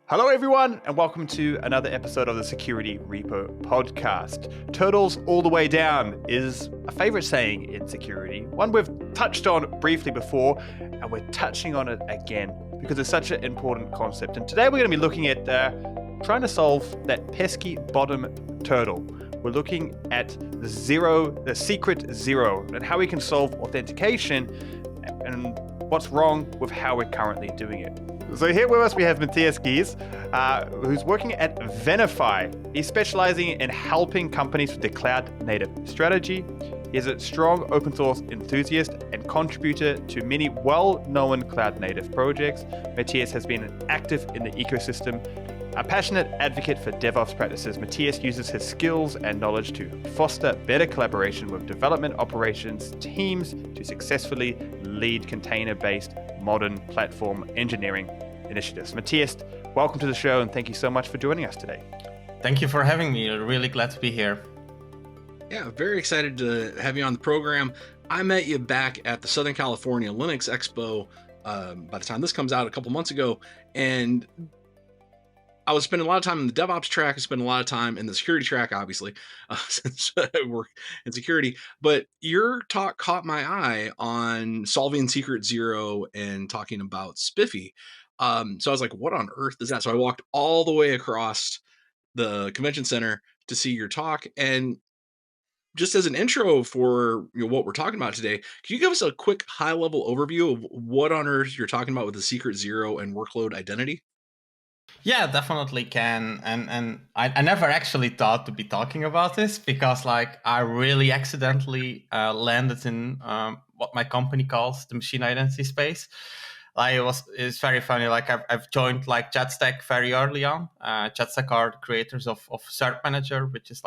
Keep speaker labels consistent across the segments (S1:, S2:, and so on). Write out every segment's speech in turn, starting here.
S1: Hello, everyone, and welcome to another episode of the Security Repo podcast. Turtles all the way down is a favorite saying in security, one we've touched on briefly before, and we're touching on it again because it's such an important concept. And today we're going to be looking at trying to solve that pesky bottom turtle. We're looking at the secret zero, and how we can solve authentication and what's wrong with how we're currently doing it. So here with us we have Mattias Gees, who's working at Venify. He's specializing in helping companies with their cloud-native strategy. He is a strong open source enthusiast and contributor to many well-known cloud-native projects. Mattias has been active in the ecosystem, a passionate advocate for DevOps practices. Mattias uses his skills and knowledge to foster better collaboration with development operations teams to successfully lead container-based modern platform engineering initiatives. Mattias, welcome to the show and thank you so much for joining us today.
S2: Thank you for having me. Really glad to be here.
S3: Yeah, very excited to have you on the program. I met you back at the Southern California Linux Expo by the time this comes out a couple months ago, and I was spending a lot of time in the DevOps track. I spent a lot of time in the security track, obviously, since I work in security. But your talk caught my eye on solving secret zero and talking about SPIFFE. So I was like, what on earth is that? So I walked all the way across the convention center to see your talk. And just as an intro for what we're talking about today, can you give us a quick high-level overview of what on earth you're talking about with the secret zero and workload identity?
S2: Yeah, definitely can. And I never actually thought to be talking about this because I really accidentally landed in what my company calls the machine identity space. It's very funny. I've joined Jetstack very early on. Jetstack are the creators of Cert Manager, which is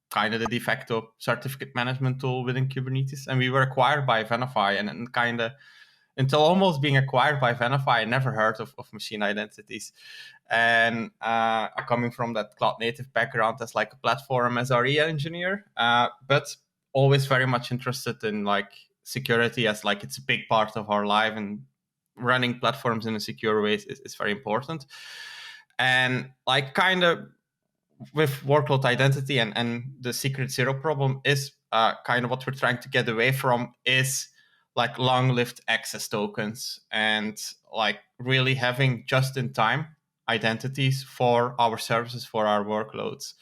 S2: kind of the de facto certificate management tool within Kubernetes. And we were acquired by Venify, and kind of until almost being acquired by Venify, I never heard of machine identities. And coming from that cloud native background as a platform SRE engineer, but always very much interested in security as it's a big part of our life, and running platforms in a secure way is very important. And kind of with workload identity and the secret zero problem is kind of what we're trying to get away from is long-lived access tokens and really having just-in-time identities for our services, for our workloads.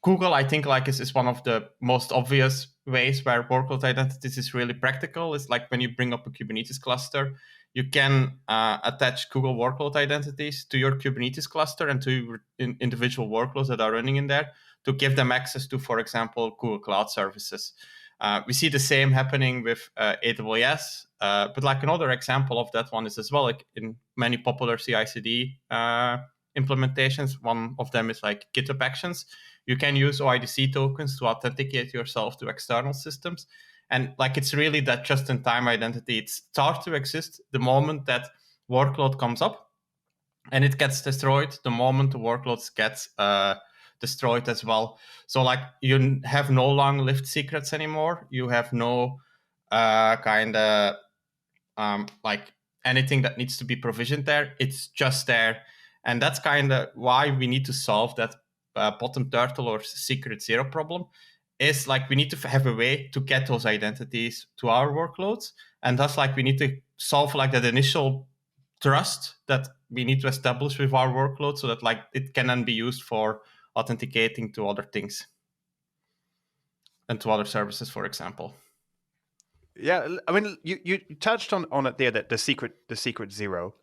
S2: Google, I think, is one of the most obvious ways where workload identities is really practical. It's when you bring up a Kubernetes cluster, you can attach Google workload identities to your Kubernetes cluster and to individual workloads that are running in there to give them access to, for example, Google Cloud services. We see the same happening with AWS, but another example of that one is as well in many popular CI/CD implementations. One of them is GitHub Actions. You can use OIDC tokens to authenticate yourself to external systems. And it's really that just-in-time identity. It starts to exist the moment that workload comes up, and it gets destroyed the moment the workloads gets destroyed as well. So you have no long-lived secrets anymore. You have no anything that needs to be provisioned there. It's just there. And that's kind of why we need to solve that bottom turtle or secret zero problem. Is we need to have a way to get those identities to our workloads. And thus we need to solve that initial trust that we need to establish with our workload so that it can then be used for authenticating to other things and to other services, for example.
S1: Yeah, I mean, you touched on it there, that the secret zero,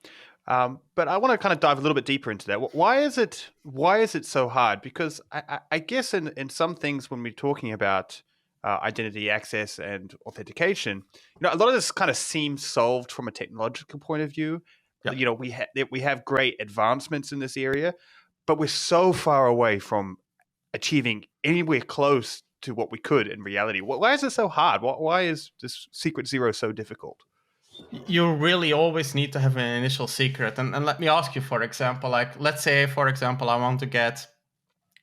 S1: but I want to kind of dive a little bit deeper into that. Why is it so hard? Because I guess in some things when we're talking about identity access and authentication, a lot of this kind of seems solved from a technological point of view. Yeah. We have great advancements in this area, but we're so far away from achieving anywhere close to what we could in reality. Why is it so hard? Why is this secret zero so difficult?
S2: You really always need to have an initial secret. And let me ask you, for example, let's say, for example, I want to get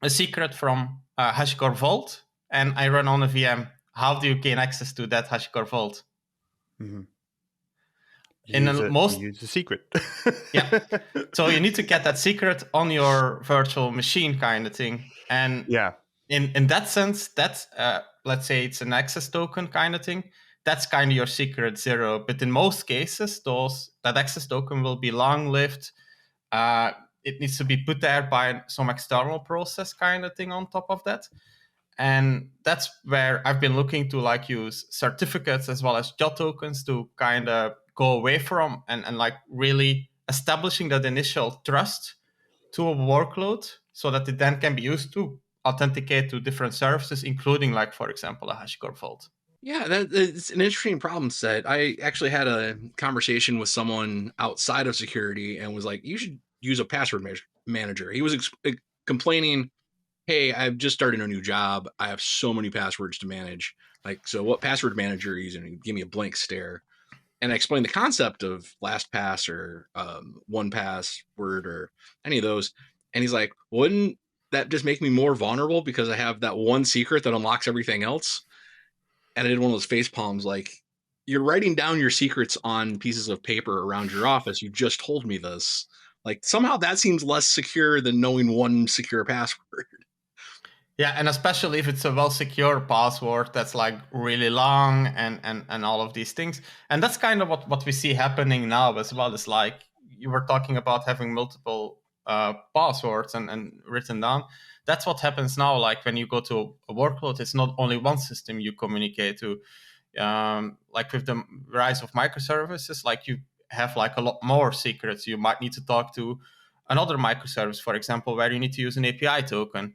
S2: a secret from HashiCorp Vault and I run on a VM. How do you gain access to that HashiCorp Vault?
S1: Mm-hmm. You use a secret.
S2: Yeah. So you need to get that secret on your virtual machine kind of thing. And
S1: yeah.
S2: in that sense, that's, let's say it's an access token kind of thing. That's kind of your secret zero. But in most cases, that access token will be long-lived. It needs to be put there by some external process kind of thing on top of that. And that's where I've been looking to like use certificates as well as JOT tokens to kind of go away from and like really establishing that initial trust to a workload so that it then can be used to authenticate to different services, including like, for example, a HashiCorp Vault.
S3: Yeah, it's an interesting problem set. I actually had a conversation with someone outside of security and was like, you should use a password manager. He was complaining, hey, I've just started a new job. I have so many passwords to manage. Like, so what password manager are you using? He gave me a blank stare. And I explained the concept of LastPass or 1Password or any of those. And he's like, wouldn't that just make me more vulnerable because I have that one secret that unlocks everything else? And I did one of those face palms like, you're writing down your secrets on pieces of paper around your office. You just told me this. Like, somehow that seems less secure than knowing one secure password.
S2: Yeah, and especially if it's a well-secure password that's like really long and all of these things. And that's kind of what we see happening now as well. Is like you were talking about having multiple passwords and written down. That's what happens now. Like when you go to a workload, it's not only one system you communicate to. Like with the rise of microservices, like you have like a lot more secrets. You might need to talk to another microservice, for example, where you need to use an API token.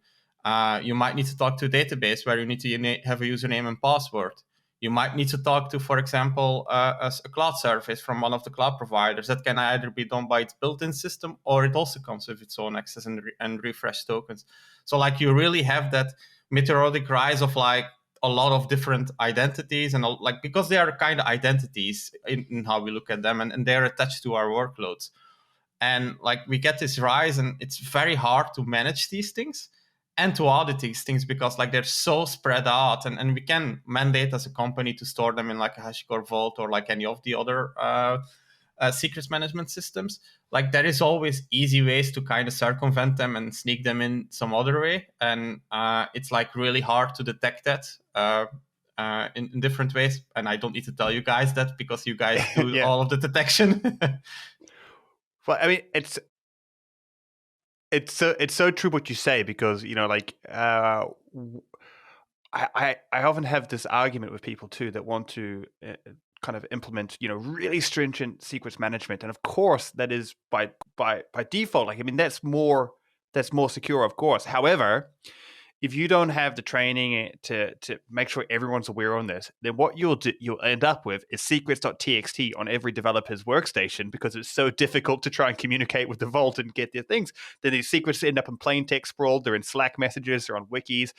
S2: You might need to talk to a database where you need to have a username and password. You might need to talk to, for example, a cloud service from one of the cloud providers. That can either be done by its built-in system or it also comes with its own access and refresh tokens. So like you really have that meteoric rise of like a lot of different identities and like because they are kind of identities in how we look at them and they're attached to our workloads. And like we get this rise and it's very hard to manage these things and to audit these things because like they're so spread out and we can mandate as a company to store them in like a HashiCorp Vault or like any of the other secrets management systems. Like there is always easy ways to kind of circumvent them and sneak them in some other way. And it's like really hard to detect that in different ways. And I don't need to tell you guys that because you guys do
S1: Yeah.
S2: all of the detection.
S1: Well, I mean, it's so true what you say because like I often have this argument with people too that want to kind of implement really stringent secrets management, and of course that is by default. Like I mean that's more secure, of course. However, if you don't have the training to make sure everyone's aware on this, then what you'll end up with is secrets.txt on every developer's workstation because it's so difficult to try and communicate with the vault and get their things. Then these secrets end up in plain text sprawled. They're in Slack messages, they're on wikis.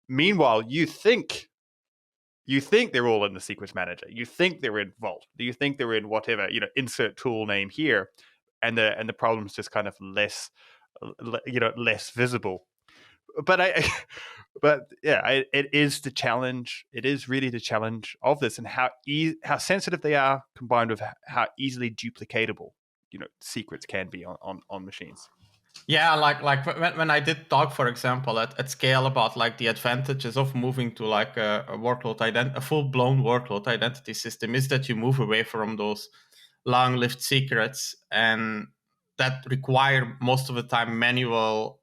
S1: Meanwhile, you think they're all in the secrets manager. You think they're in Vault. You think they're in whatever, insert tool name here, and the problem's just kind of less visible. But it is the challenge. It is really the challenge of this, and how sensitive they are, combined with how easily duplicatable secrets can be on machines.
S2: Yeah, like when I did talk, for example, at scale about like the advantages of moving to like a workload a full-blown workload identity system is that you move away from those long-lived secrets and that require most of the time manual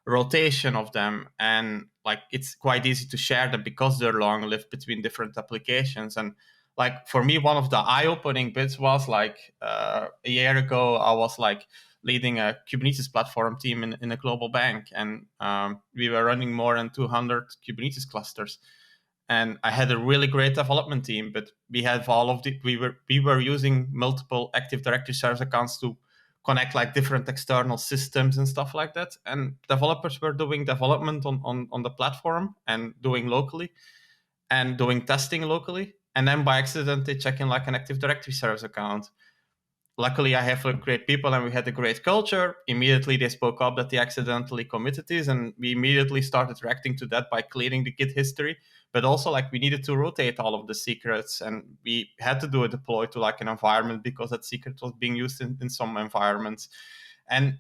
S2: rotation of them, and like it's quite easy to share them because they're long-lived between different applications. And like for me, one of the eye-opening bits was like a year ago I was like leading a Kubernetes platform team in a global bank, and we were running more than 200 Kubernetes clusters. And I had a really great development team, but we had we were using multiple Active Directory service accounts to connect like different external systems and stuff like that. And developers were doing development on the platform and doing locally and doing testing locally. And then by accident, they check in like an Active Directory service account. luckily I have great people and we had a great culture. Immediately they spoke up that they accidentally committed this, and we immediately started reacting to that by clearing the Git history. But also like we needed to rotate all of the secrets, and we had to do a deploy to like an environment because that secret was being used in some environments. And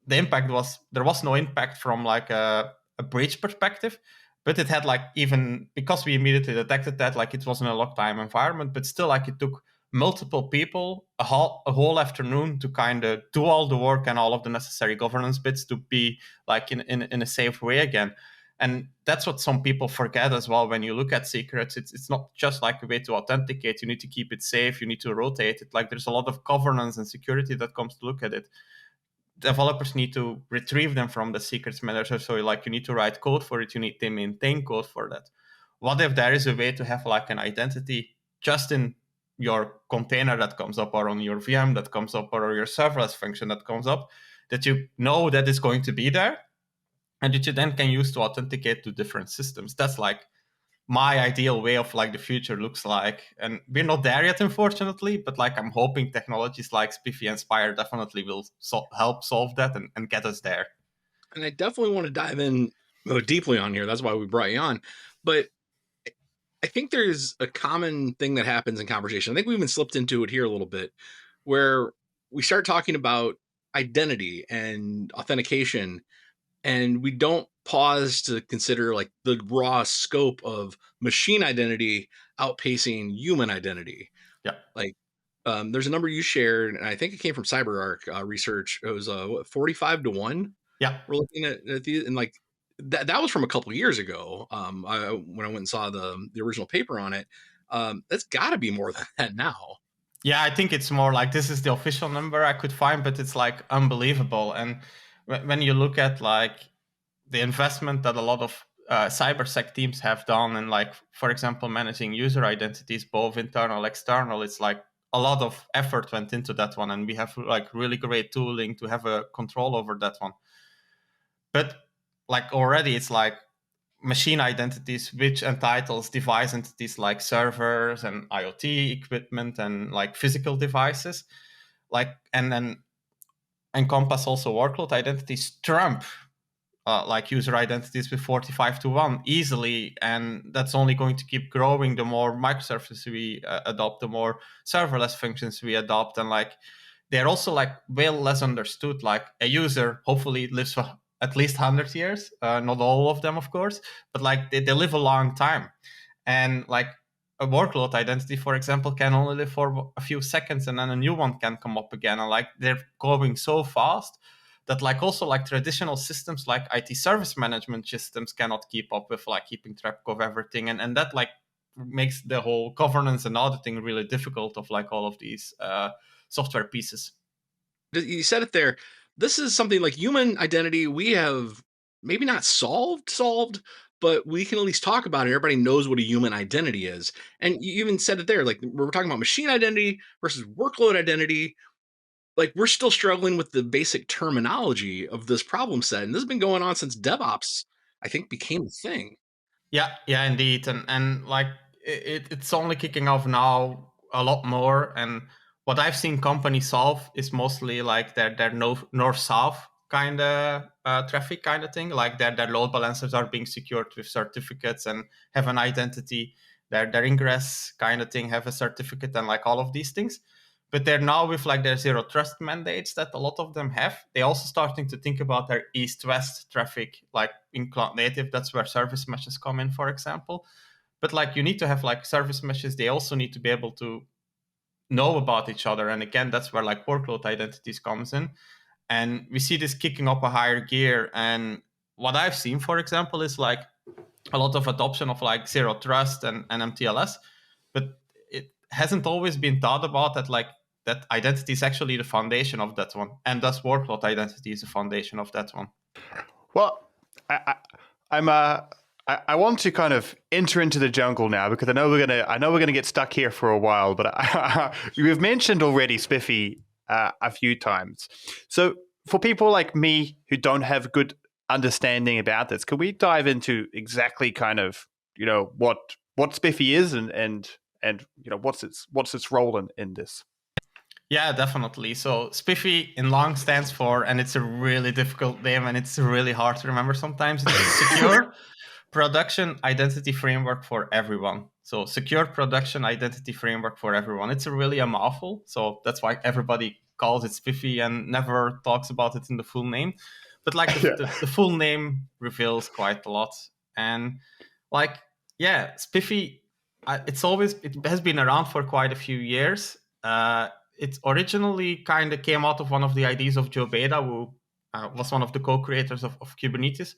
S2: the impact was, there was no impact from like a breach perspective, but it had like, even because we immediately detected that, like it wasn't a log time environment, but still like it took multiple people a whole afternoon to kind of do all the work and all of the necessary governance bits to be like in a safe way again. And that's what some people forget as well. When you look at secrets, it's not just like a way to authenticate. You need to keep it safe. You need to rotate it. Like there's a lot of governance and security that comes to look at it. Developers need to retrieve them from the secrets manager. So like you need to write code for it. You need to maintain code for that. What if there is a way to have like an identity just in your container that comes up, or on your VM that comes up, or your serverless function that comes up, that you know that is going to be there, and that you then can use to authenticate to different systems? That's like my ideal way of like the future looks like. And we're not there yet, unfortunately, but like I'm hoping technologies like SPIFFE and SPIRE definitely will help solve that and get us there.
S3: And I definitely want to dive in deeply on here. That's why we brought you on. But I think there's a common thing that happens in conversation. I think we even slipped into it here a little bit, where we start talking about identity and authentication, and we don't pause to consider like the raw scope of machine identity outpacing human identity.
S2: Yeah.
S3: Like there's a number you shared, and I think it came from CyberArk research. It was 45-1.
S2: Yeah.
S3: We're looking at these, and like that was from a couple years ago. When I went and saw the original paper on it, that's got to be more than that now.
S2: Yeah, I think it's more like, this is the official number I could find, but it's like unbelievable. And when you look at like the investment that a lot of cybersec teams have done, and like, for example, managing user identities, both internal, external, it's like a lot of effort went into that one. And we have like really great tooling to have a control over that one. But like already it's like machine identities, which entitles device entities like servers and IoT equipment and like physical devices, like, and then encompass also workload identities, trump like user identities with 45-1 easily. And that's only going to keep growing the more microservices we adopt, the more serverless functions we adopt. And like they're also like way less understood. Like a user hopefully lives for at least 100 years, not all of them of course, but like they live a long time. And like a workload identity, for example, can only live for a few seconds, and then a new one can come up again. And like they're going so fast that like also like traditional systems like IT service management systems cannot keep up with like keeping track of everything. And that like makes the whole governance and auditing really difficult of like all of these software pieces.
S3: You said it there. This is something like human identity we have maybe not solved, but we can at least talk about it. Everybody knows what a human identity is. And you even said it there, like we're talking about machine identity versus workload identity. Like we're still struggling with the basic terminology of this problem set. And this has been going on since DevOps, I think, became a thing.
S2: Yeah, indeed. And like it's only kicking off now a lot more. And what I've seen companies solve is mostly like their north-south kind of traffic kind of thing. Like their load balancers are being secured with certificates and have an identity. Their ingress kind of thing have a certificate, and like all of these things. But they're now with like their zero trust mandates that a lot of them have. They're also starting to think about their east-west traffic, like in cloud native. That's where service meshes come in, for example. But like you need to have like service meshes. They also need to be able to know about each other. And again, that's where like workload identities comes in. And we see this kicking up a higher gear. And what I've seen, for example, is like a lot of adoption of like zero trust and MTLS, but it hasn't always been thought about that like that identity is actually the foundation of that one, and thus workload identity is the foundation of that one.
S1: Well, I want to kind of enter into the jungle now, because I know we're gonna get stuck here for a while. But you've mentioned already SPIFFE a few times. So for people like me who don't have good understanding about this, can we dive into exactly kind of what SPIFFE is and what's its role in this?
S2: Yeah, definitely. So SPIFFE in long stands for, and it's a really difficult name and it's really hard to remember sometimes, it's Secure Production Identity Framework for Everyone. So Secure Production Identity Framework for Everyone. It's really a mouthful. So that's why everybody calls it SPIFFE and never talks about it in the full name. But like the full name reveals quite a lot. And like, yeah, SPIFFE, it has been around for quite a few years. It originally kind of came out of one of the ideas of Joe Beda, who was one of the co-creators of Kubernetes.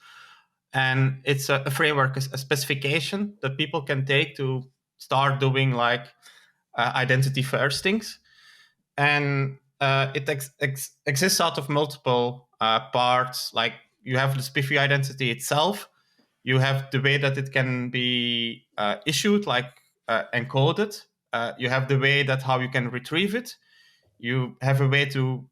S2: And it's a framework, a specification that people can take to start doing like identity first things. And it exists out of multiple parts. Like you have the SPIFFE identity itself. You have the way that it can be issued, like encoded. You have the way that how you can retrieve it. You have a way to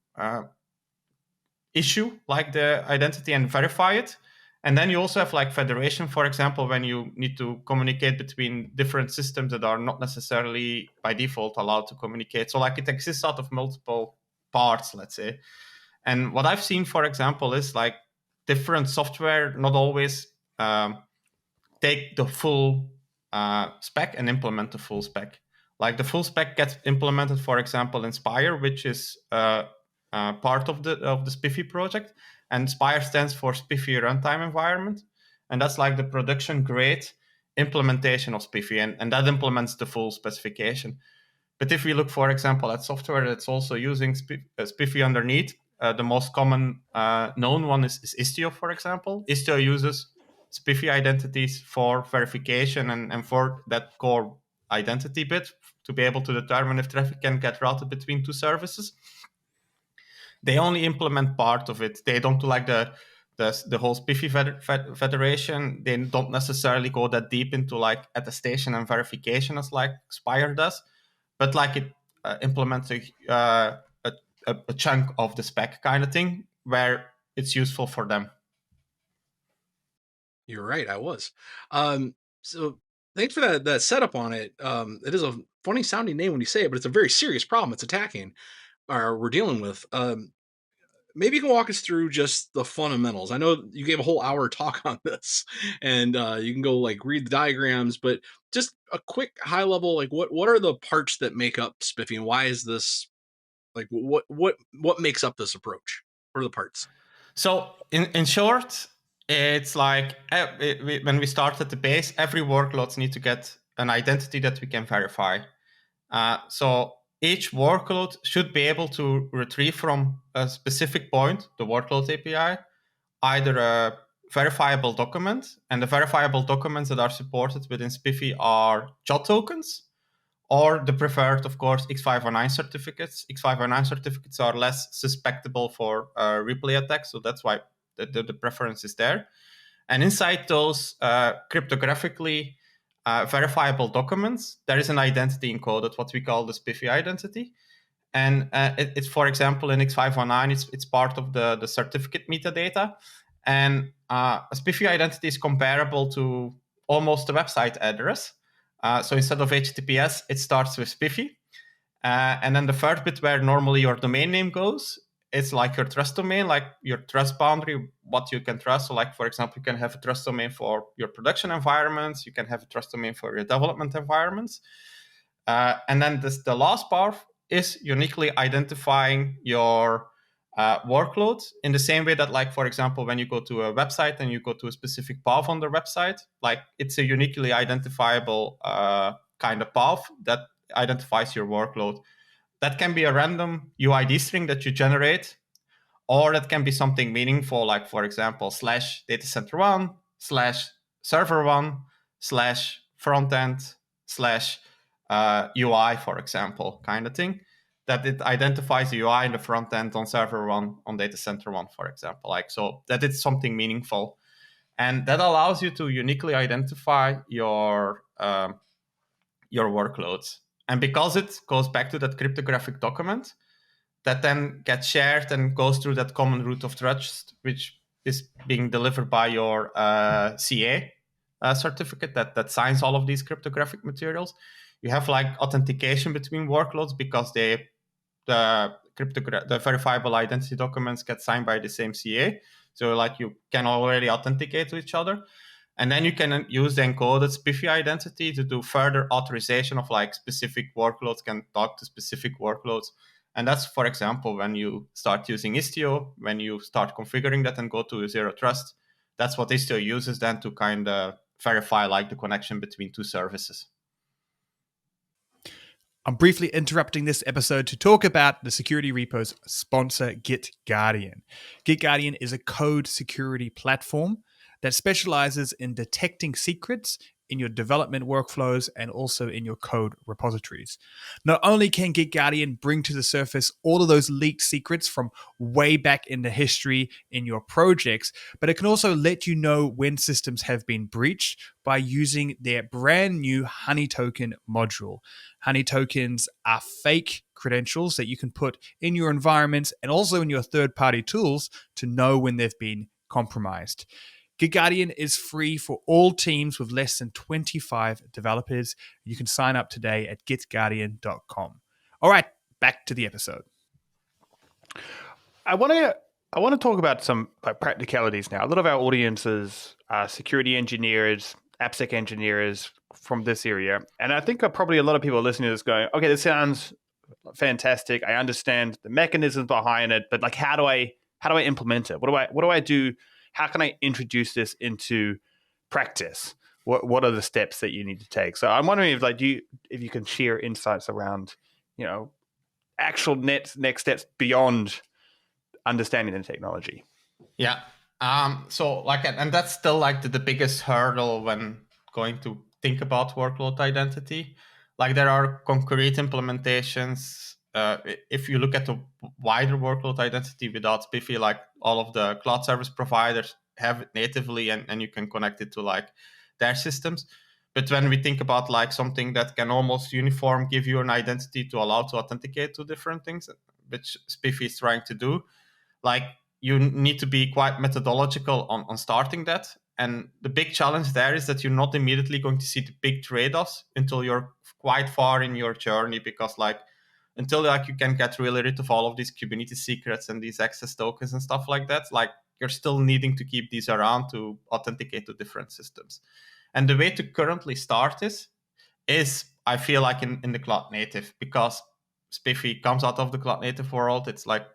S2: issue like the identity and verify it. And then you also have like federation, for example, when you need to communicate between different systems that are not necessarily by default allowed to communicate. So like it exists out of multiple parts, let's say. And what I've seen, for example, is like different software not always take the full spec and implement the full spec. Like the full spec gets implemented, for example, in Spire, which is part of the SPIFFE project. And Spire stands for SPIFFE Runtime Environment. And that's like the production grade implementation of SPIFFE. And that implements the full specification. But if we look, for example, at software that's also using SPIFFE underneath, the most common known one is Istio, for example. Istio uses SPIFFE identities for verification and for that core identity bit to be able to determine if traffic can get routed between two services. They only implement part of it. They don't do like the whole SPIFFE federation. They don't necessarily go that deep into like attestation and verification as like Spire does, but like it implements a chunk of the spec kind of thing where it's useful for them.
S3: You're right, I was. So thanks for that setup on it. It is a funny sounding name when you say it, but it's a very serious problem it's attacking or we're dealing with. Maybe you can walk us through just the fundamentals. I know you gave a whole hour talk on this, and you can go like read the diagrams, but just a quick high level, like what are the parts that make up SPIFFE, and why is this like what makes up this approach? What are the parts?
S2: So in short, it's like when we start at the base, every workloads need to get an identity that we can verify. So each workload should be able to retrieve from a specific point, the workload API, either a verifiable document, and the verifiable documents that are supported within SPIFFE are JOT tokens, or the preferred, of course, X509 certificates. X509 certificates are less susceptible for replay attacks, so that's why the preference is there. And inside those cryptographically verifiable documents, there is an identity encoded, what we call the SPIFFE identity. And it's, for example, in X509, it's part of the certificate metadata. And a SPIFFE identity is comparable to almost a website address. So instead of HTTPS, it starts with SPIFFE. And then the third bit where normally your domain name goes, it's like your trust domain, like your trust boundary, what you can trust. So like, for example, you can have a trust domain for your production environments. You can have a trust domain for your development environments. And then the last part is uniquely identifying your workload in the same way that, like, for example, when you go to a website and you go to a specific path on the website, like it's a uniquely identifiable kind of path that identifies your workload. That can be a random UID string that you generate, or that can be something meaningful, like, for example, /datacenter1, /server1, /frontend, /UI, for example, kind of thing, that it identifies the UI in the front end on server 1, on data center 1, for example, like, so that it's something meaningful. And that allows you to uniquely identify your workloads. And because it goes back to that cryptographic document, that then gets shared and goes through that common root of trust, which is being delivered by your CA certificate that signs all of these cryptographic materials. You have like authentication between workloads because they the verifiable identity documents get signed by the same CA. So like you can already authenticate to each other. And then you can use the encoded SPIFFE identity to do further authorization of like specific workloads can talk to specific workloads. And that's, for example, when you start using Istio, when you start configuring that and go to Zero Trust, that's what Istio uses then to kind of verify like the connection between two services.
S1: I'm briefly interrupting this episode to talk about the security repo's sponsor, GitGuardian. GitGuardian is a code security platform that specializes in detecting secrets in your development workflows and also in your code repositories. Not only can GitGuardian bring to the surface all of those leaked secrets from way back in the history in your projects, but it can also let you know when systems have been breached by using their brand new Honey Token module. Honey tokens are fake credentials that you can put in your environments and also in your third-party tools to know when they've been compromised. GitGuardian is free for all teams with less than 25 developers. You can sign up today at gitguardian.com. All right, back to the episode. I want to talk about some like practicalities now. A lot of our audiences are security engineers, AppSec engineers from this area, and I think probably a lot of people listening to this going, "Okay, this sounds fantastic. I understand the mechanisms behind it, but like, how do I implement it? What do I do? How can I introduce this into practice? What are the steps that you need to take?" So I'm wondering if you can share insights around, actual next steps beyond understanding the technology.
S2: Yeah. So like, and that's still like the biggest hurdle when going to think about workload identity. Like there are concrete implementations. If you look at the wider workload identity without SPIFFE, like all of the cloud service providers have it natively and you can connect it to like their systems. But when we think about like something that can almost uniform give you an identity to allow to authenticate to different things, which SPIFFE is trying to do, like you need to be quite methodological on starting that. And the big challenge there is that you're not immediately going to see the big trade-offs until you're quite far in your journey, because like until like you can get really rid of all of these Kubernetes secrets and these access tokens and stuff like that, like you're still needing to keep these around to authenticate to different systems. And the way to currently start this is, I feel like in the cloud native, because SPIFFE comes out of the cloud native world. It's like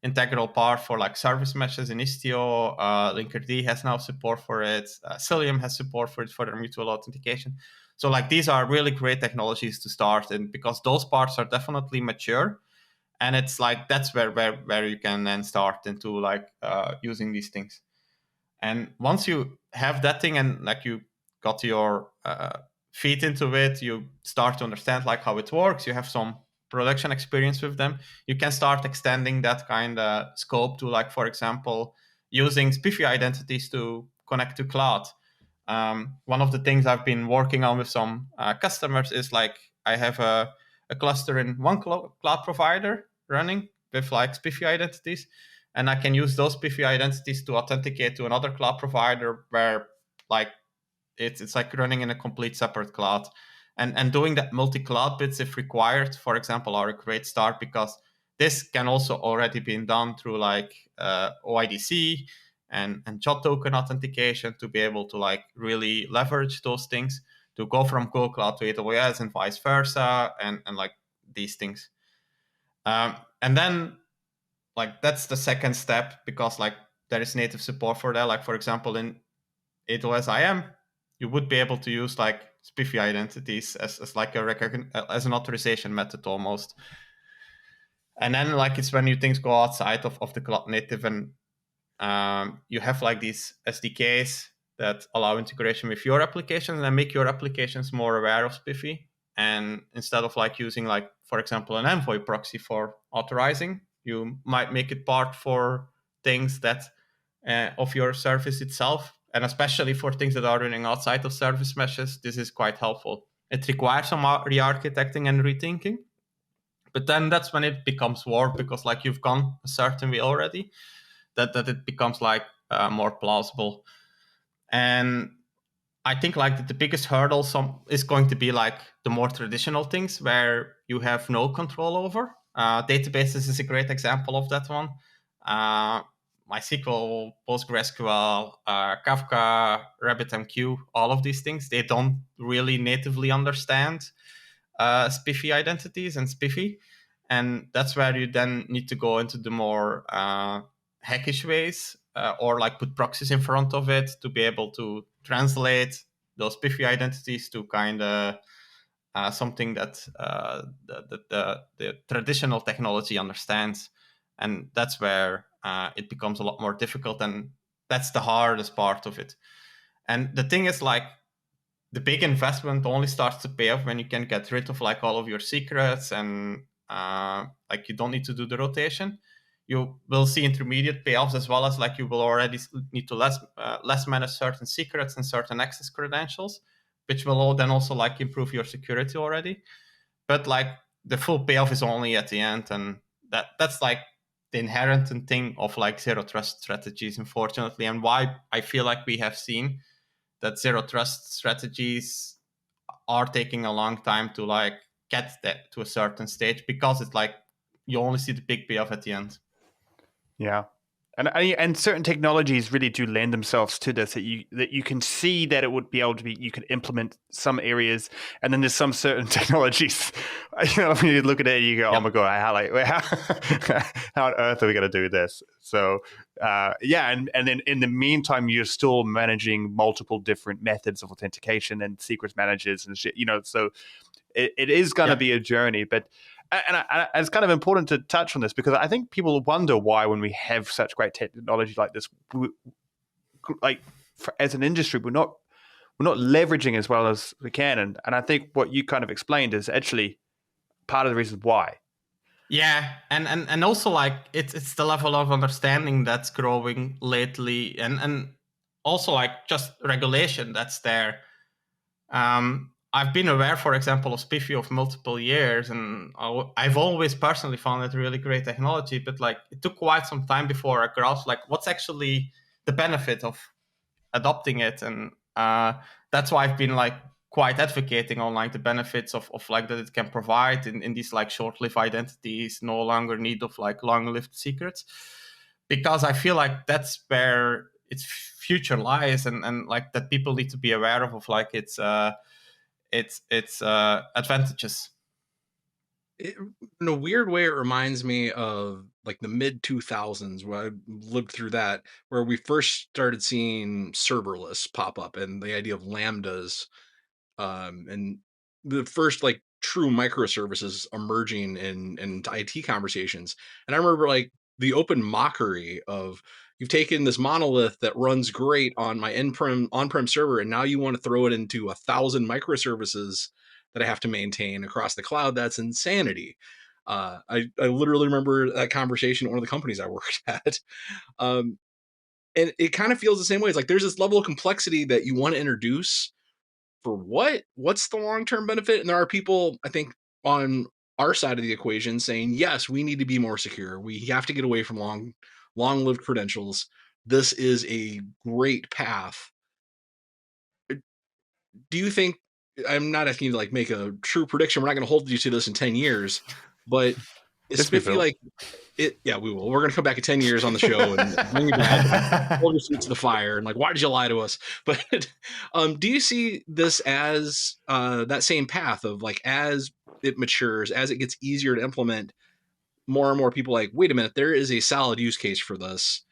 S2: integral part for like service meshes in Istio. Linkerd has now support for it. Cilium has support for it for their mutual authentication. So like these are really great technologies to start in, because those parts are definitely mature. And it's like that's where you can then start into like using these things. And once you have that thing and like you got your feet into it, you start to understand like how it works, you have some production experience with them, you can start extending that kind of scope to like, for example, using SPIFFE identities to connect to cloud. One of the things I've been working on with some customers is like I have a cluster in one cloud provider running with like SPIFFE identities, and I can use those SPIFFE identities to authenticate to another cloud provider where like it's like running in a complete separate cloud. And doing that multi-cloud bits, if required, for example, are a great start, because this can also already be done through like OIDC and JOT token authentication to be able to like really leverage those things to go from Google Cloud to AWS and vice versa, and like these things. And then like that's the second step, because like there is native support for that. Like for example, in AWS IAM, you would be able to use like SPIFFE identities as like as an authorization method almost. And then like it's when you things go outside of the cloud native, and you have like these SDKs that allow integration with your applications and make your applications more aware of SPIFFE. And instead of like using like, for example, an Envoy proxy for authorizing, you might make it part for things that of your service itself. And especially for things that are running outside of service meshes, this is quite helpful. It requires some re-architecting and rethinking, but then that's when it becomes work, because like you've gone a certain way already, that it becomes like more plausible. And I think like the biggest hurdle is going to be like the more traditional things where you have no control over. Databases is a great example of that one. MySQL, PostgreSQL, Kafka, RabbitMQ, all of these things, they don't really natively understand SPIFFE identities and SPIFFE. And that's where you then need to go into the more hackish ways, or like put proxies in front of it to be able to translate those SPIFFE identities to kind of something that the traditional technology understands. And that's where it becomes a lot more difficult. And that's the hardest part of it. And the thing is, like, the big investment only starts to pay off when you can get rid of like all of your secrets, and like you don't need to do the rotation. You will see intermediate payoffs, as well as like you will already need to less manage certain secrets and certain access credentials, which will then also like improve your security already. But like the full payoff is only at the end, and that's like the inherent thing of like zero trust strategies, unfortunately, and why I feel like we have seen that zero trust strategies are taking a long time to like get that to a certain stage, because it's like you only see the big payoff at the end.
S1: Yeah. And certain technologies really do lend themselves to this, that you can see that it would be able to be, you could implement some areas, and then there's some certain technologies, when you look at it, you go, oh my God, how on earth are we going to do this? So and then in the meantime, you're still managing multiple different methods of authentication and secrets managers and shit, so it is going to be a journey. But and it's kind of important to touch on this, because I think people wonder why, when we have such great technology like this, as an industry, we're not leveraging as well as we can. And I think what you kind of explained is actually part of the reason why.
S2: Yeah, and also like it's the level of understanding that's growing lately, and also like just regulation that's there. I've been aware, for example, of SPIFFE of multiple years, and I've always personally found it really great technology. But like, it took quite some time before I grasped like what's actually the benefit of adopting it, and that's why I've been like quite advocating on like the benefits of like that it can provide in these like short-lived identities, no longer need of like long-lived secrets, because I feel like that's where its future lies, and like that people need to be aware of like its advantages.
S3: In a weird way, it reminds me of like the mid 2000s, where I lived through that, where we first started seeing serverless pop up and the idea of lambdas, and the first like true microservices emerging in IT conversations. And I remember like the open mockery of, you've taken this monolith that runs great on my on-prem server, and now you want to throw it into 1,000 microservices that I have to maintain across the cloud. That's insanity. I literally remember that conversation at one of the companies I worked at. And it kind of feels the same way. It's like there's this level of complexity that you want to introduce for what's the long-term benefit? And there are people, I think, on our side of the equation saying, yes, we need to be more secure. We have to get away from long-lived credentials. This is a great path. Do you think, I'm not asking you to like make a true prediction, we're not going to hold you to this in 10 years, but is SPIFFE like it? Yeah, we will. We're going to come back in 10 years on the show and bring you back, hold your feet to the fire, and like, why did you lie to us? But do you see this as that same path of like, as it matures, as it gets easier to implement, more and more people like, wait a minute, there is a solid use case for this,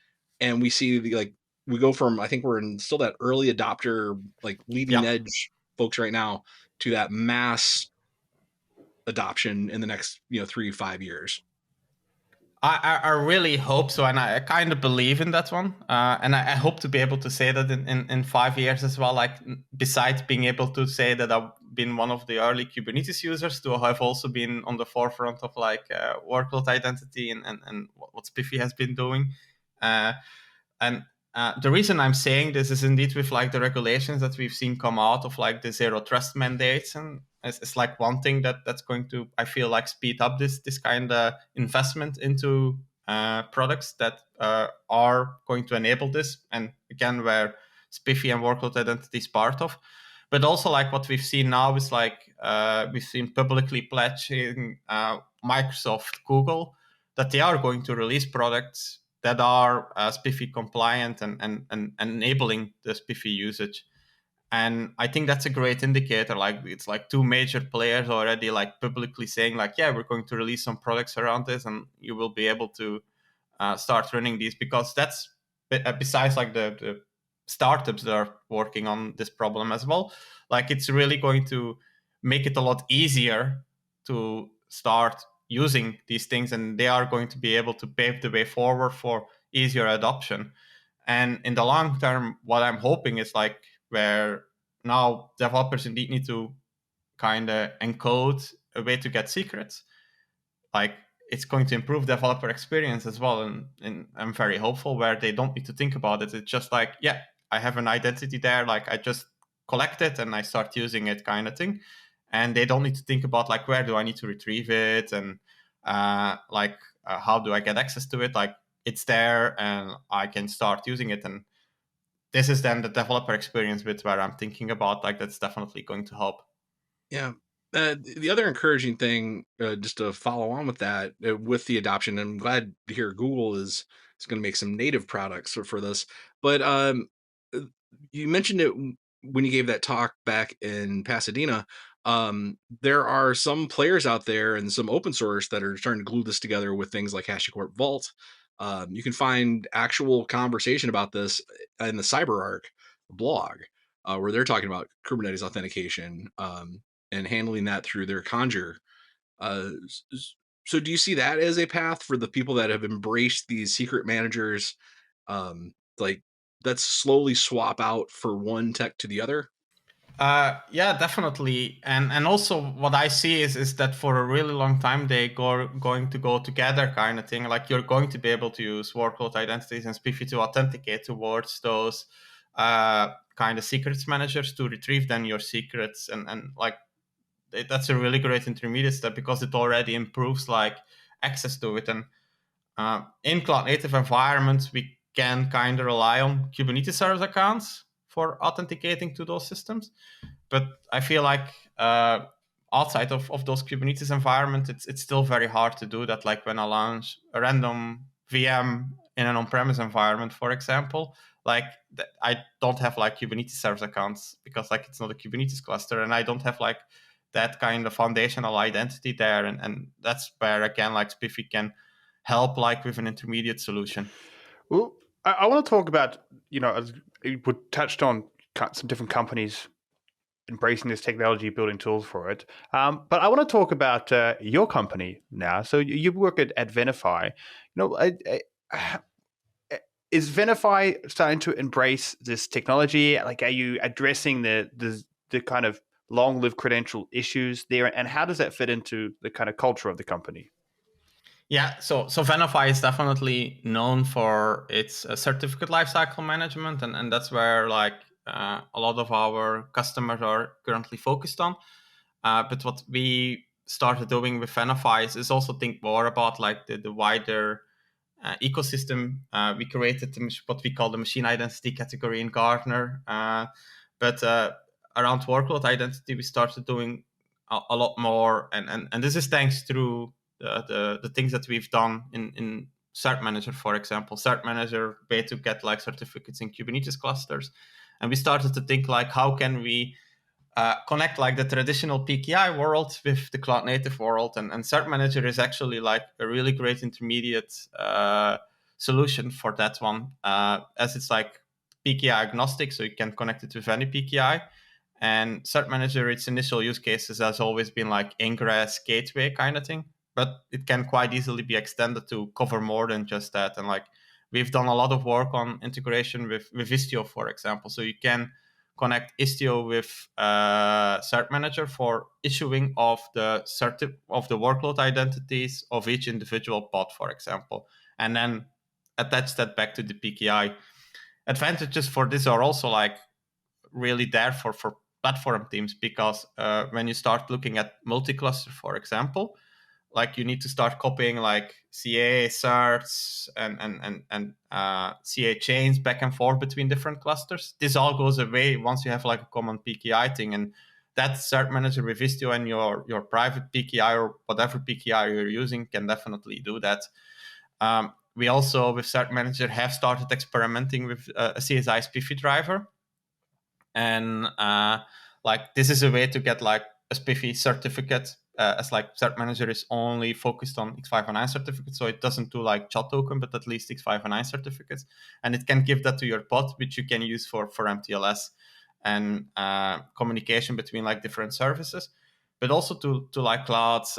S3: and we see the like, we go from, I think we're in still that early adopter, like leading edge folks right now, to that mass adoption in the next 3 to 5 years.
S2: I really hope so, and I kind of believe in that one, and I hope to be able to say that in 5 years as well. Like, besides being able to say that I've been one of the early Kubernetes users, to have also been on the forefront of like workload identity and what SPIFFE has been doing. And the reason I'm saying this is indeed with like the regulations that we've seen come out of like the zero trust mandates, and it's like one thing that's going to, I feel like, speed up this kind of investment into products that are going to enable this. And again, where SPIFFE and workload identity is part of. But also like what we've seen now is like we've seen publicly pledging Microsoft, Google, that they are going to release products that are SPIFFE compliant and enabling the SPIFFE usage. And I think that's a great indicator. Like, it's like two major players already like publicly saying like, yeah, we're going to release some products around this, and you will be able to start running these, because that's besides like the startups that are working on this problem as well. Like, it's really going to make it a lot easier to start using these things, and they are going to be able to pave the way forward for easier adoption. And in the long term, what I'm hoping is like, where now developers indeed need to kind of encode a way to get secrets, like, it's going to improve developer experience as well. And I'm very hopeful where they don't need to think about it. It's just like, yeah, I have an identity there, like I just collect it and I start using it, kind of thing. And they don't need to think about like, where do I need to retrieve it, and how do I get access to it? Like, it's there and I can start using it. And this is then the developer experience bit where I'm thinking about, like, that's definitely going to help.
S3: Yeah. The other encouraging thing, just to follow on with that, with the adoption, and I'm glad to hear Google is going to make some native products for this. But uh, you mentioned it when you gave that talk back in Pasadena. There are some players out there and some open source that are trying to glue this together with things like HashiCorp Vault. You can find actual conversation about this in the CyberArk blog, where they're talking about Kubernetes authentication. And handling that through their Conjure. Uh, so do you see that as a path for the people that have embraced these secret managers? Like, let's slowly swap out for one tech to the other?
S2: Yeah, definitely. And also what I see is that for a really long time they going to go together, kind of thing. Like, you're going to be able to use workload identities and SPIFFE to authenticate towards those kind of secrets managers to retrieve then your secrets. And like, that's a really great intermediate step, because it already improves like access to it. And in cloud native environments, we can kind of rely on Kubernetes service accounts for authenticating to those systems. But I feel like outside of those Kubernetes environment, it's still very hard to do that. Like, when I launch a random VM in an on-premise environment, for example, like, I don't have like Kubernetes service accounts, because like, it's not a Kubernetes cluster, and I don't have like that kind of foundational identity there. And that's where, again, like, SPIFFE can help like with an intermediate solution.
S1: Well, I want to talk about, as we touched on some different companies embracing this technology, building tools for it. But I want to talk about your company now. So you work at Venify. Is Venify starting to embrace this technology? Like, are you addressing the kind of long-lived credential issues there? And how does that fit into the kind of culture of the company?
S2: Yeah, so Venify is definitely known for its certificate lifecycle management, and that's where like a lot of our customers are currently focused on. But what we started doing with Venify is also think more about like the wider ecosystem. We created what we call the machine identity category in Gartner, but around workload identity, we started doing a lot more, and this is thanks through the things that we've done in Cert Manager, for example. Cert Manager, way to get like certificates in Kubernetes clusters. And we started to think like, how can we connect like the traditional PKI world with the cloud native world? And Cert Manager is actually like a really great intermediate solution for that one, as it's like PKI agnostic, so you can connect it with any PKI. And Cert Manager, its initial use cases has always been like ingress gateway kind of thing, but it can quite easily be extended to cover more than just that. And like, we've done a lot of work on integration with Istio, for example. So you can connect Istio with Cert Manager for issuing of the workload identities of each individual pod, for example, and then attach that back to the PKI. Advantages for this are also like really there for platform teams, because when you start looking at multi-cluster, for example, like, you need to start copying like CA certs and CA chains back and forth between different clusters. This all goes away once you have like a common PKI thing, and that cert manager with Istio and your private PKI or whatever PKI you're using can definitely do that. We also, with Cert Manager, have started experimenting with a CSI SPIFFE driver. And this is a way to get like a SPIFFE certificate, as like Cert Manager is only focused on X509 certificates, so it doesn't do like chat token, but at least X509 certificates. And it can give that to your pod, which you can use for MTLS and communication between like different services, but also to like clouds.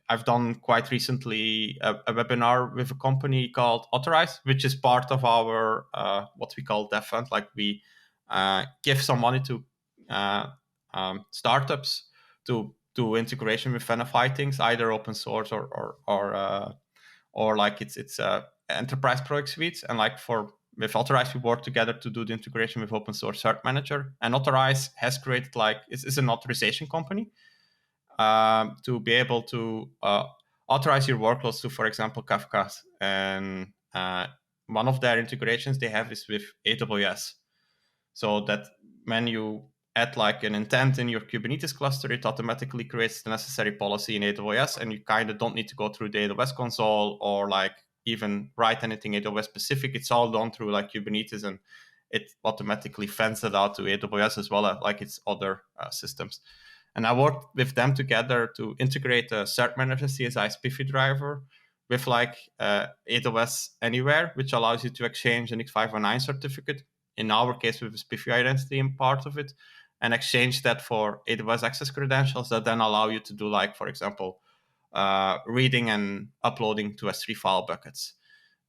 S2: I've done quite recently a webinar with a company called Authorize, which is part of our what we call dev fund. Like we give some money to startups to do integration with Venify things, either open source or like it's enterprise project suites. And like with Authorize, we work together to do the integration with open source Cert Manager. And Authorize has created it's an authorization company. To be able to authorize your workloads to, for example, Kafka. And one of their integrations they have is with AWS. So that when you add like an intent in your Kubernetes cluster, it automatically creates the necessary policy in AWS, and you kind of don't need to go through the AWS console or like even write anything AWS specific. It's all done through like Kubernetes, and it automatically fends it out to AWS as well as like its other systems. And I worked with them together to integrate a Cert Manager CSI SPIFFE driver with like AWS Anywhere, which allows you to exchange an X509 certificate, in our case with a SPIFFE identity in part of it, and exchange that for AWS access credentials that then allow you to do like, for example, reading and uploading to S3 file buckets.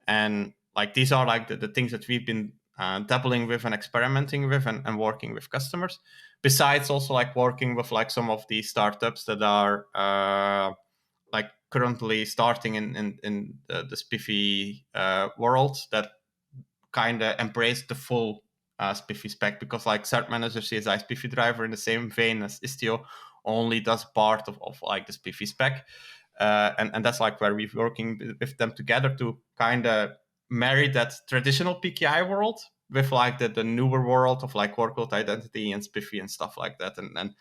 S2: And like these are like the things that we've been dabbling with and experimenting with and working with customers. Besides also like working with like some of the startups that are like currently starting in the SPIFFE world that kind of embrace the full SPIFFE spec, because like Cert Manager CSI SPIFFE driver in the same vein as Istio only does part of like the SPIFFE spec. And that's like where we're working with them together to kind of marry that traditional PKI world with like the newer world of like workload identity and SPIFFE and stuff like that. And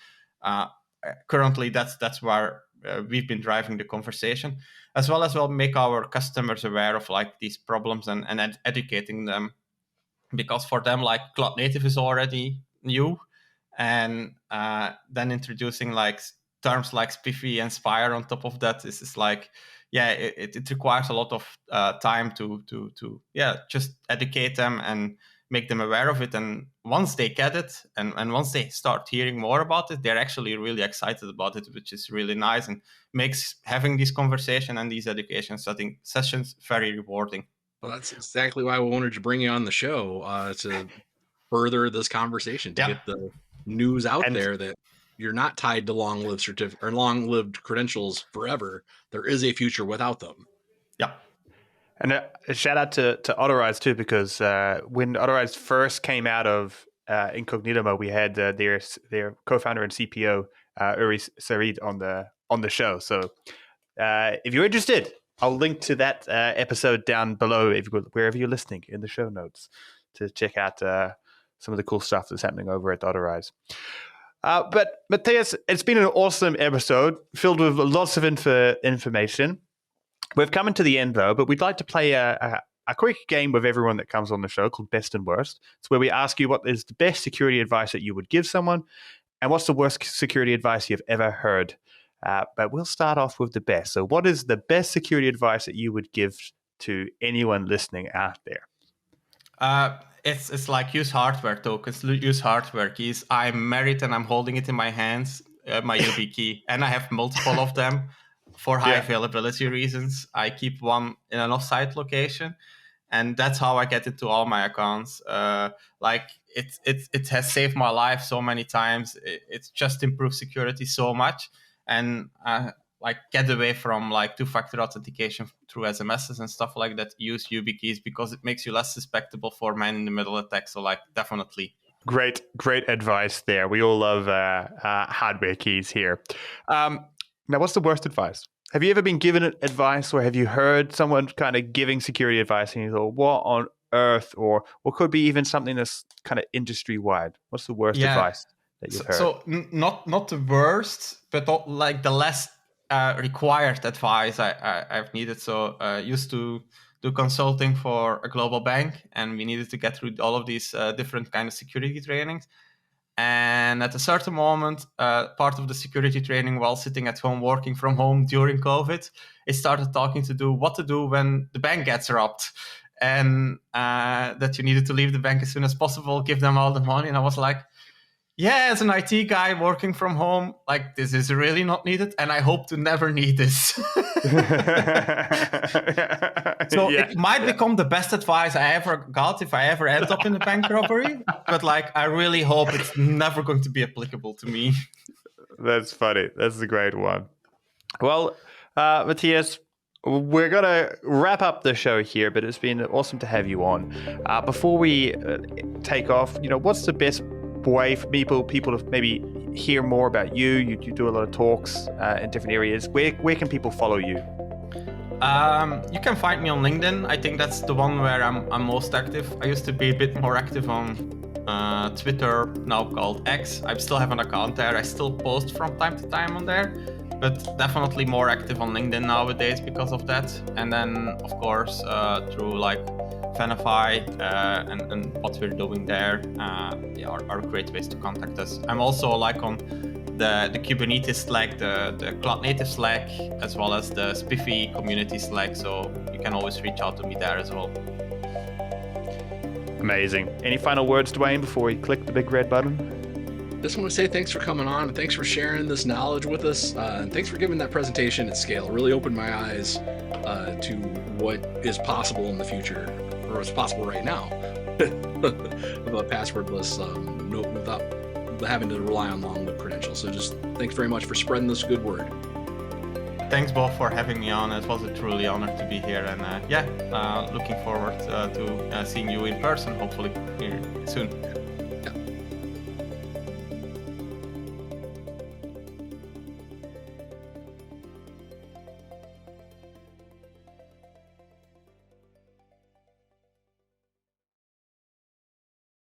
S2: currently that's where we've been driving the conversation, as well as make our customers aware of like these problems and educating them, because for them like cloud native is already new, and then introducing like terms like SPIFFE and Spire on top of that is like, yeah, it requires a lot of time to just educate them and make them aware of it. And once they get it, and once they start hearing more about it, they're actually really excited about it, which is really nice and makes having this conversation and these education sessions very rewarding.
S3: Well, that's exactly why we wanted to bring you on the show, to further this conversation, to get the news out there that you're not tied to long-lived certificate or long-lived credentials forever. There is a future without them.
S2: Yeah.
S1: And a shout out to Authorize too, because when Authorize first came out of incognito mode, we had their co-founder and CPO Uri Sarid on the show. So if you're interested, I'll link to that episode down below wherever you're listening in the show notes to check out some of the cool stuff that's happening over at Authorize. But Mattias, it's been an awesome episode filled with lots of information. We've come to the end, though, but we'd like to play a quick game with everyone that comes on the show called Best and Worst. It's where we ask you what is the best security advice that you would give someone, and what's the worst security advice you've ever heard. But we'll start off with the best. So what is the best security advice that you would give to anyone listening out there?
S2: It's like use hardware tokens, use hardware keys. I'm married and I'm holding it in my hands, my YubiKey, and I have multiple of them. For high availability reasons, I keep one in an offsite location, and that's how I get into all my accounts. Like it has saved my life so many times. It's just improved security so much, and like get away from like two-factor authentication through SMSs and stuff like that. Use YubiKeys because it makes you less susceptible for man-in-the-middle attacks. So like definitely.
S1: Great advice there. We all love hardware keys here. Now, what's the worst advice? Have you ever been given advice, or have you heard someone kind of giving security advice and you thought, what on earth? Or what could be even something that's kind of industry-wide? What's the worst advice? that you've heard?
S2: So not the worst, but like the less required advice I've needed. So used to do consulting for a global bank, and we needed to get through all of these different kind of security trainings. And at a certain moment, part of the security training while sitting at home, working from home during COVID, it started talking to do what to do when the bank gets robbed, and that you needed to leave the bank as soon as possible, give them all the money. And I was like, yeah, as an IT guy working from home, like this is really not needed, and I hope to never need this. So it might become the best advice I ever got if I ever end up in a bank robbery, but like I really hope it's never going to be applicable to me.
S1: That's funny. That's a great one. Well, Mattias, we're going to wrap up the show here, but it's been awesome to have you on. Before we take off, what's the best way for people to maybe hear more about you? You do a lot of talks in different areas. Where can people follow you?
S2: You can find me on LinkedIn. I think that's the one where I'm most active. I used to be a bit more active on Twitter, now called X. I still have an account there. I still post from time to time on there, but definitely more active on LinkedIn nowadays because of that. And then, of course, through like Venify and what we're doing there are great ways to contact us. I'm also like on the Kubernetes Slack, the Cloud Native Slack, as well as the SPIFFEE community Slack, so you can always reach out to me there as well.
S1: Amazing. Any final words, Dwayne, before we click the big red button?
S3: Just want to say thanks for coming on, and thanks for sharing this knowledge with us, and thanks for giving that presentation at scale. It really opened my eyes to what is possible in the future, or what's possible right now, about passwordless, without having to rely on long web credentials. So just thanks very much for spreading this good word.
S2: Thanks, Bob, for having me on. It was a truly honor to be here, and looking forward to seeing you in person, hopefully here soon.